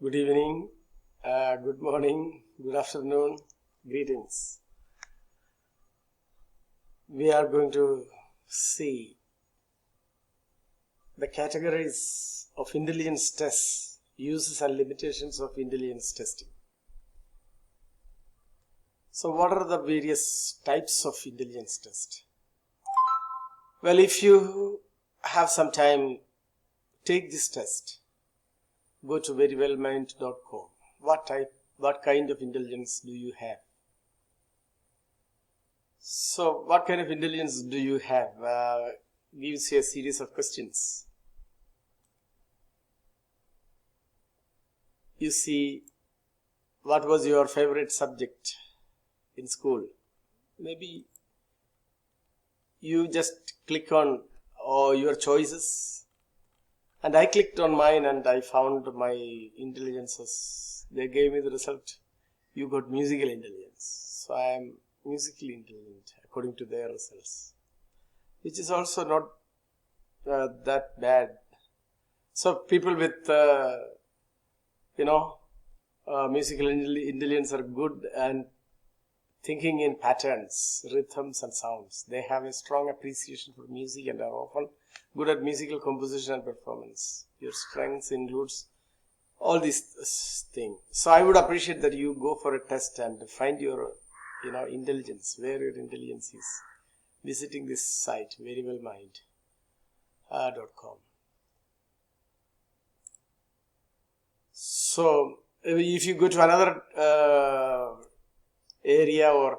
Good evening, good morning, good afternoon, greetings. We are going to see the categories of intelligence tests, uses and limitations of intelligence testing. So what are the various types of intelligence test? Well, if you have some time, take this test. Go to verywellmind.com. What kind of intelligence do you have? So, what kind of intelligence do you have? Gives you a series of questions. You see, what was your favorite subject in school? Maybe you just click on your choices. And I clicked on mine and I found my intelligences. They gave me the result. You got musical intelligence. So I am musically intelligent according to their results. Which is also not that bad. So people with, musical intelligence are good and thinking in patterns, rhythms and sounds. They have a strong appreciation for music and are often good at musical composition and performance. Your strengths includes all these things. So I would appreciate that you go for a test and find your, intelligence, where your intelligence is. Visiting this site, verywellmind.com. So if you go to another area, or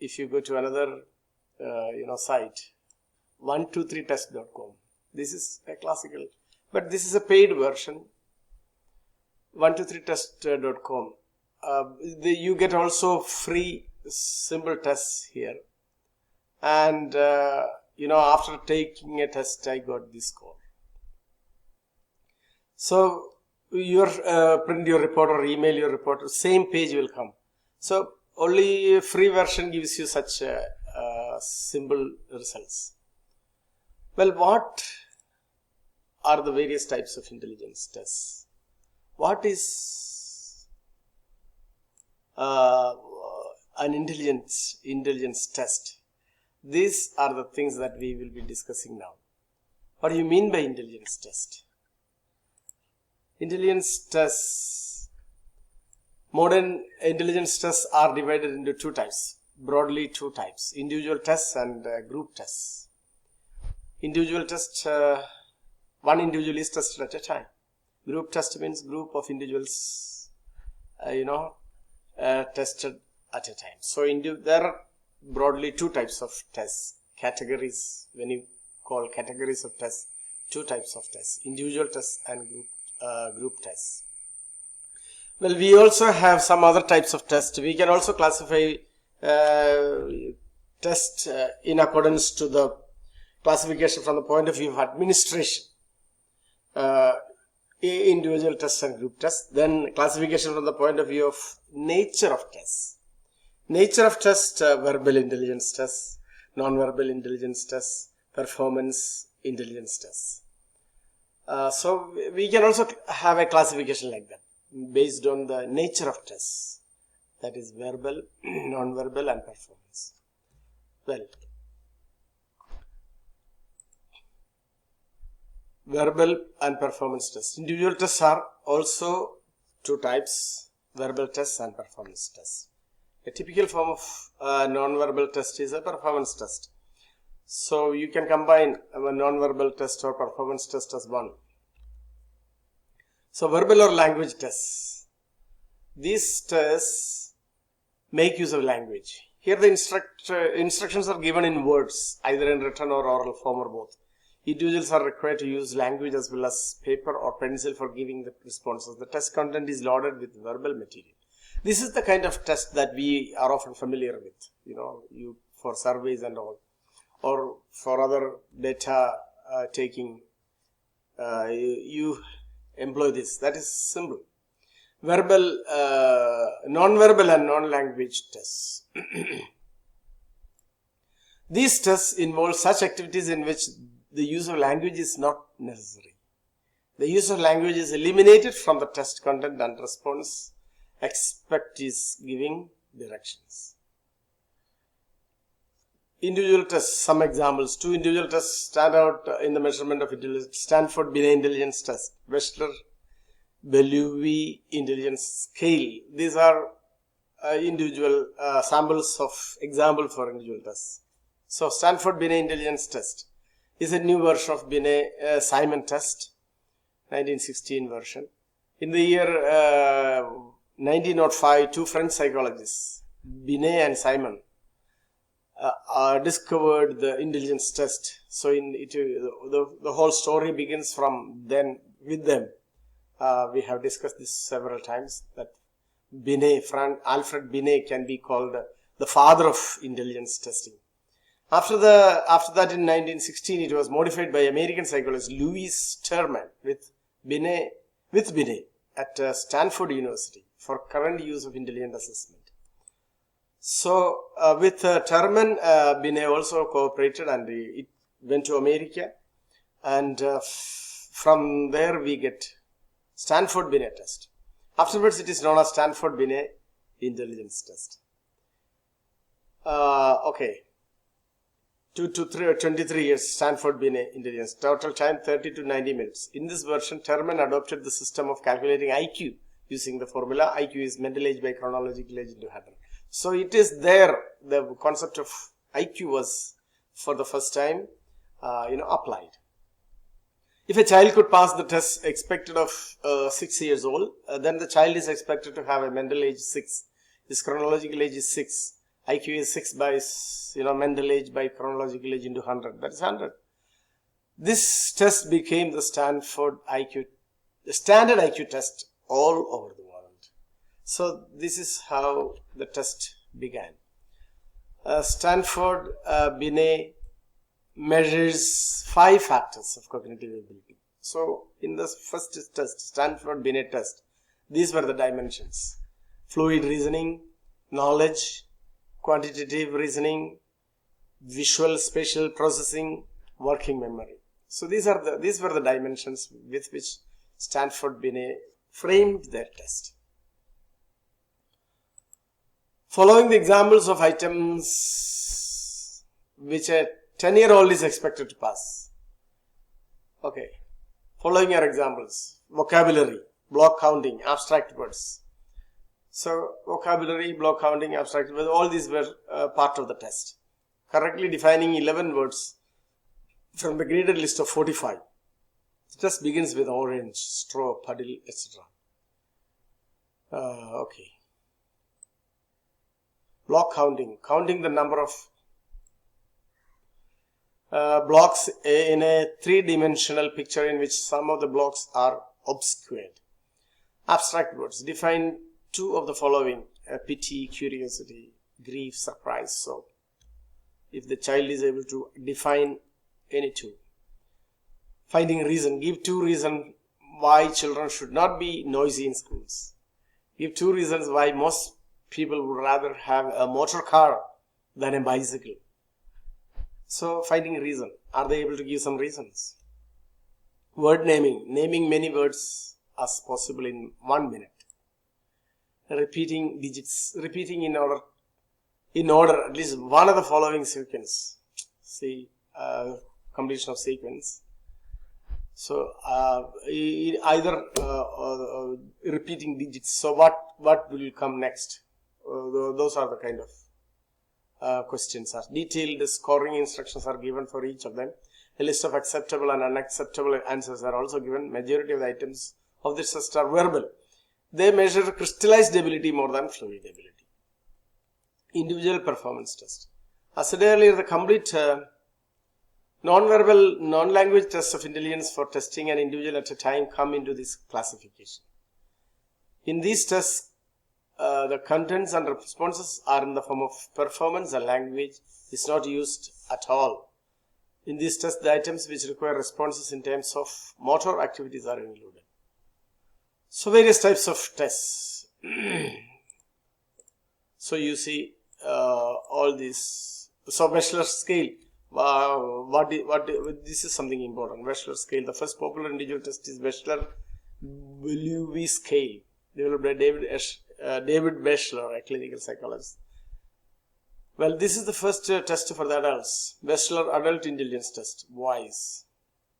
if you go to another site, 123test.com. This is a classical, but this is a paid version. 123test.com. You get also free simple tests here, and after taking a test, I got this score. So your print your report or email your report, same page will come. So only free version gives you such simple results. Well, what are the various types of intelligence tests? What is an intelligence test? These are the things that we will be discussing now. What do you mean by intelligence test? Intelligence tests, modern intelligence tests are divided into two types, broadly two types, individual tests and group tests. Individual test, one individual is tested at a time. Group test means group of individuals, tested at a time. So there are broadly two types of tests, categories. When you call categories of tests, two types of tests, individual tests and group tests. Well, we also have some other types of tests. We can also classify tests in accordance to the classification from the point of view of administration. Individual tests and group tests. Then classification from the point of view of nature of tests. Nature of test, verbal intelligence tests, non-verbal intelligence tests, performance intelligence tests. So we can also have a classification like that based on the nature of tests. That is verbal, non-verbal and performance. Well, verbal and performance tests. Individual tests are also two types, verbal tests and performance tests. A typical form of non-verbal test is a performance test. So you can combine a non-verbal test or performance test as one. So verbal or language tests. These tests make use of language. Here the instructions are given in words, either in written or oral form or both. Individuals are required to use language as well as paper or pencil for giving the responses. The test content is loaded with verbal material. This is the kind of test that we are often familiar with, for surveys and all, or for other data taking, you employ this. That is simple. Verbal, non-verbal and non-language tests. These tests involve such activities in which the use of language is not necessary. The use of language is eliminated from the test content and response expect is giving directions. Individual tests, some examples. 2 individual tests stand out in the measurement of intelligence. Stanford-Binet intelligence test, WECHSLER intelligence scale. These are individual samples of example for individual tests. So Stanford-Binet intelligence test is a new version of Binet-Simon test, 1916 version. In the year 1905, 2 French psychologists, Binet and Simon, discovered the intelligence test. So the whole story begins from then with them. We have discussed this several times, that Alfred Binet can be called the father of intelligence testing. After that, in 1916, it was modified by American psychologist Louis Terman with Binet at Stanford University for current use of intelligence assessment. So with Terman, Binet also cooperated, and it went to America, and from there we get Stanford-Binet test. Afterwards, it is known as Stanford-Binet intelligence test. Okay. 2 to 23 years, Stanford-Binet intelligence. Total time 30 to 90 minutes. In this version, Terman adopted the system of calculating IQ using the formula. IQ is mental age by chronological age into 100. So it is there, the concept of IQ was for the first time applied. If a child could pass the test expected of 6 years old, then the child is expected to have a mental age 6. His chronological age is 6. IQ is 6 by mental age by chronological age into 100. That is 100. This test became the standard IQ test all over the world. So this is how the test began. Stanford-Binet measures 5 factors of cognitive ability. So in the first test, Stanford-Binet test, these were the dimensions: fluid reasoning, knowledge, quantitative reasoning, visual spatial processing, working memory. So these were the dimensions with which Stanford-Binet framed their test. Following the examples of items which a 10-year-old is expected to pass. Okay. Following are examples: vocabulary, block counting, abstract words. So vocabulary, block counting, abstract words, all these were part of the test. Correctly defining 11 words from the graded list of 45. The test begins with orange, straw, puddle, etc. Okay. Block counting, counting the number of blocks in a 3-dimensional picture in which some of the blocks are obscured. Abstract words, define 2 of the following: pity, curiosity, grief, surprise. So if the child is able to define any 2. Finding reason, give 2 reasons why children should not be noisy in schools. Give 2 reasons why most people would rather have a motor car than a bicycle. So finding reason, are they able to give some reasons? Word naming, naming many words as possible in 1 minute. Repeating digits, repeating in order at least one of the following sequence. See, completion of sequence. So either repeating digits. So what will come next? Those are the kind of questions. Detailed scoring instructions are given for each of them. A list of acceptable and unacceptable answers are also given. Majority of the items of this test are verbal. They measure crystallized ability more than fluid ability. Individual performance test. As said earlier, the complete non-verbal, non-language tests of intelligence for testing an individual at a time come into this classification. In these tests, the contents and responses are in the form of performance, and language is not used at all. In these tests, the items which require responses in terms of motor activities are included. So various types of tests. So you see all these. So WECHSLER scale, This is something important. WECHSLER scale. The first popular individual test is WECHSLER scale, developed by David WECHSLER, a clinical psychologist. Well, this is the first test for the adults. WECHSLER Adult Intelligence Test, WISE.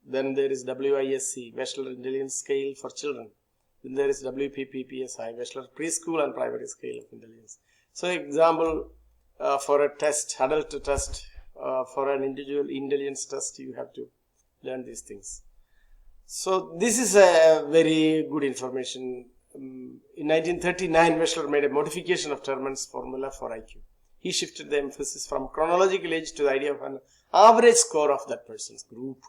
Then there is WISC, WECHSLER Intelligence Scale for Children. Then there is WPPPSI, WECHSLER Preschool and Primary Scale of Intelligence. So, example for a test, adult test, for an individual intelligence test, you have to learn these things. So, this is a very good information. In 1939, WECHSLER made a modification of Terman's formula for IQ. He shifted the emphasis from chronological age to the idea of an average score of that person's group.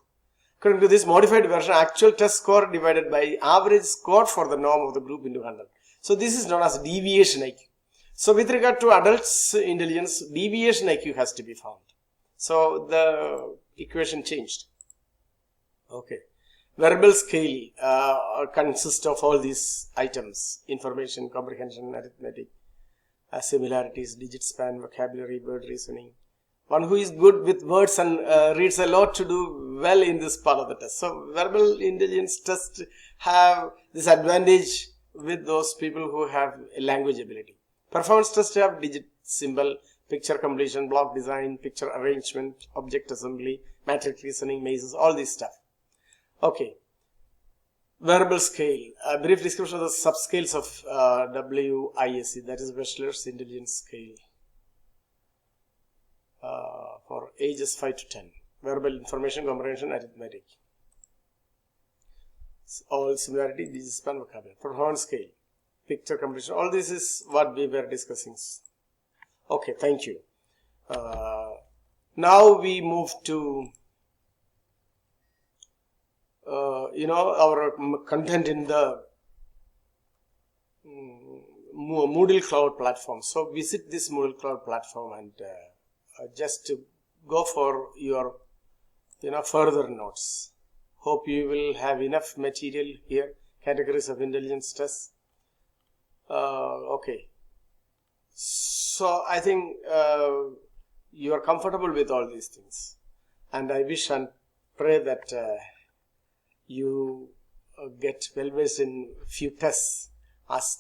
According to this modified version, actual test score divided by average score for the norm of the group into 100. So, this is known as deviation IQ. So, with regard to adults' intelligence, deviation IQ has to be found. So, the equation changed. Okay. Verbal scale consists of all these items: information, comprehension, arithmetic, similarities, digit span, vocabulary, word reasoning. One who is good with words and reads a lot to do well in this part of the test. So, verbal intelligence tests have this advantage with those people who have language ability. Performance tests have digit, symbol, picture completion, block design, picture arrangement, object assembly, matrix reasoning, mazes, all this stuff. Okay. Verbal scale. A brief description of the subscales of WISC, that is WECHSLER's intelligence scale for ages 5 to 10. Verbal, information, comprehension, arithmetic. All similarity, digit, span, vocabulary. Performance scale, picture completion. All this is what we were discussing. Okay, thank you. Now we move to our content in the Moodle Cloud platform. So visit this Moodle Cloud platform and just to go for your further notes. Hope you will have enough material here. Categories of intelligence tests. Okay. So I think you are comfortable with all these things, and I wish and pray that you get well versed in few tests as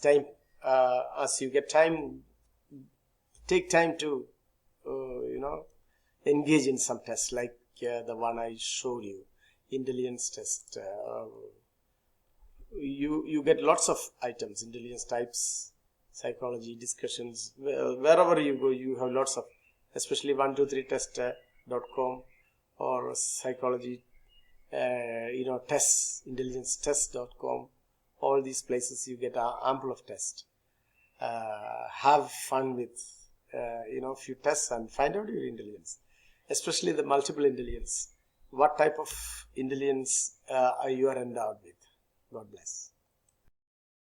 you get time. Take time to engage in some tests like the one I showed you, intelligence test. You get lots of items, intelligence types, psychology discussions. Wherever you go, you have lots of, especially 123test.com or psychology tests, intelligencetest.com. All these places you get ample of tests. Have fun with few tests and find out your intelligence, especially the multiple intelligence. What type of intelligence you are endowed with. God bless.